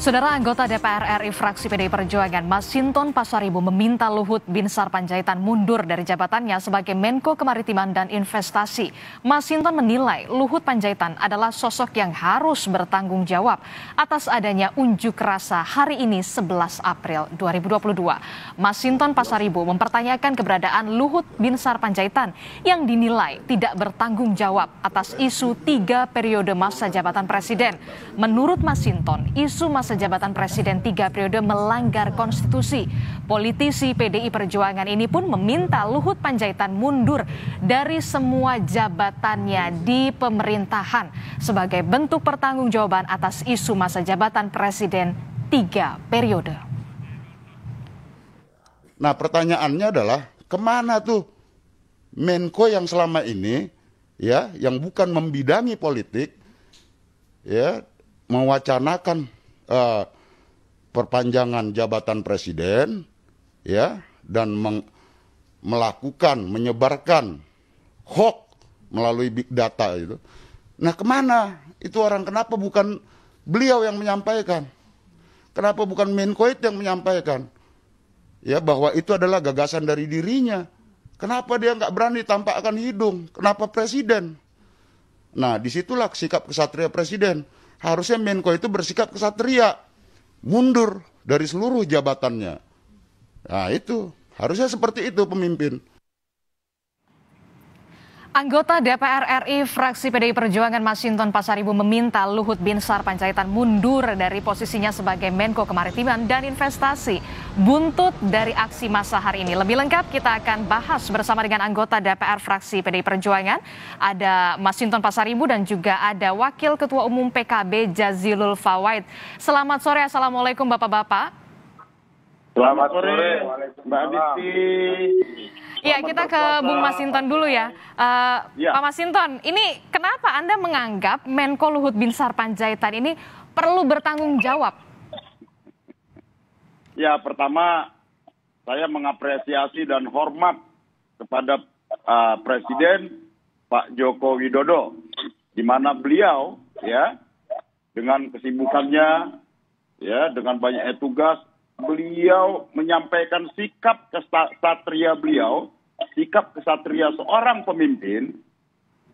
Saudara anggota DPR RI fraksi PDI Perjuangan Masinton Pasaribu meminta Luhut Binsar Panjaitan mundur dari jabatannya sebagai Menko Kemaritiman dan Investasi. Masinton menilai Luhut Panjaitan adalah sosok yang harus bertanggung jawab atas adanya unjuk rasa hari ini 11 April 2022. Masinton Pasaribu mempertanyakan keberadaan Luhut Binsar Panjaitan yang dinilai tidak bertanggung jawab atas isu 3 periode masa jabatan presiden. Menurut Masinton, isu masa jabatan presiden 3 periode melanggar konstitusi. Politisi PDI Perjuangan ini pun meminta Luhut Panjaitan mundur dari semua jabatannya di pemerintahan sebagai bentuk pertanggungjawaban atas isu masa jabatan presiden 3 periode. Nah, pertanyaannya adalah kemana tuh Menko yang selama ini ya, yang bukan membidangi politik ya, mewacanakan perpanjangan jabatan presiden ya, dan menyebarkan hoax melalui big data itu. Nah, kemana itu orang? Kenapa bukan beliau yang menyampaikan? Kenapa bukan Menko itu yang menyampaikan ya bahwa itu adalah gagasan dari dirinya? Kenapa dia nggak berani tampakkan hidung? Kenapa presiden? Nah, disitulah sikap kesatria presiden. Harusnya Menko itu bersikap kesatria, mundur dari seluruh jabatannya. Nah, itu harusnya seperti itu pemimpin. Anggota DPR RI fraksi PDI Perjuangan Masinton Pasaribu meminta Luhut Binsar Panjaitan mundur dari posisinya sebagai Menko Kemaritiman dan Investasi buntut dari aksi massa hari ini. Lebih lengkap kita akan bahas bersama dengan anggota DPR fraksi PDI Perjuangan. Ada Masinton Pasaribu dan juga ada Wakil Ketua Umum PKB Jazilul Fawait. Selamat sore, Assalamualaikum Bapak-Bapak. Selamat sore, Mbak Adisti. Ya, kita ke Bung Masinton dulu ya. Pak Masinton, ini kenapa Anda menganggap Menko Luhut Binsar Panjaitan ini perlu bertanggung jawab? Ya, pertama saya mengapresiasi dan hormat kepada Presiden Pak Joko Widodo, di mana beliau ya dengan kesibukannya ya, dengan banyaknya tugas, beliau menyampaikan sikap kesatria beliau, sikap kesatria seorang pemimpin,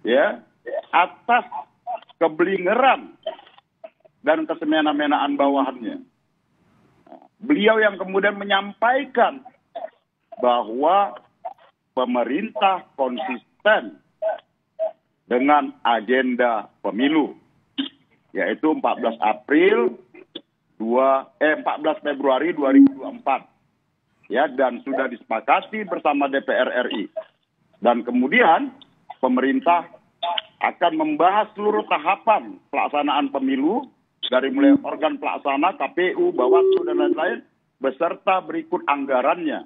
ya, atas kebelingeran dan kesemena-menaan bawahannya. Beliau yang kemudian menyampaikan bahwa pemerintah konsisten dengan agenda pemilu, yaitu 14 Februari 2024 ya, dan sudah disepakati bersama DPR RI, dan kemudian pemerintah akan membahas seluruh tahapan pelaksanaan pemilu dari mulai organ pelaksana, KPU, Bawaslu dan lain-lain beserta berikut anggarannya.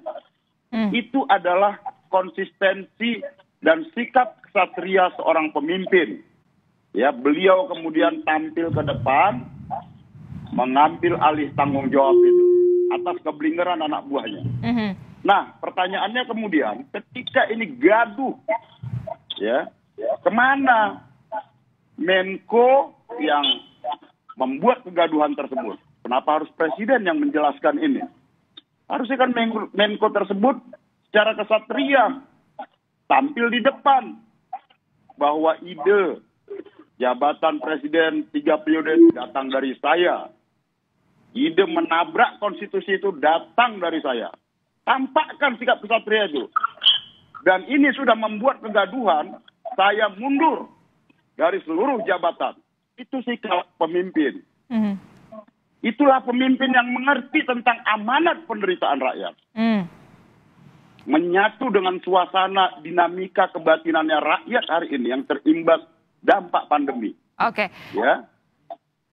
Itu adalah konsistensi dan sikap kesatria seorang pemimpin. Ya, beliau kemudian tampil ke depan mengambil alih tanggung jawab itu atas kebelingeran anak buahnya. Nah, pertanyaannya kemudian, ketika ini gaduh, ya, kemana Menko yang membuat kegaduhan tersebut? Kenapa harus presiden yang menjelaskan ini? Harusnya kan Menko tersebut secara kesatria tampil di depan bahwa ide jabatan presiden 3 periode datang dari saya. Ide menabrak konstitusi itu datang dari saya. Tampakkan sikap kesatria itu. Dan ini sudah membuat kegaduhan, saya mundur dari seluruh jabatan. Itu sikap pemimpin. Itulah pemimpin yang mengerti tentang amanat penderitaan rakyat. Menyatu dengan suasana dinamika kebatinannya rakyat hari ini yang terimbas dampak pandemi. Oke. Ya.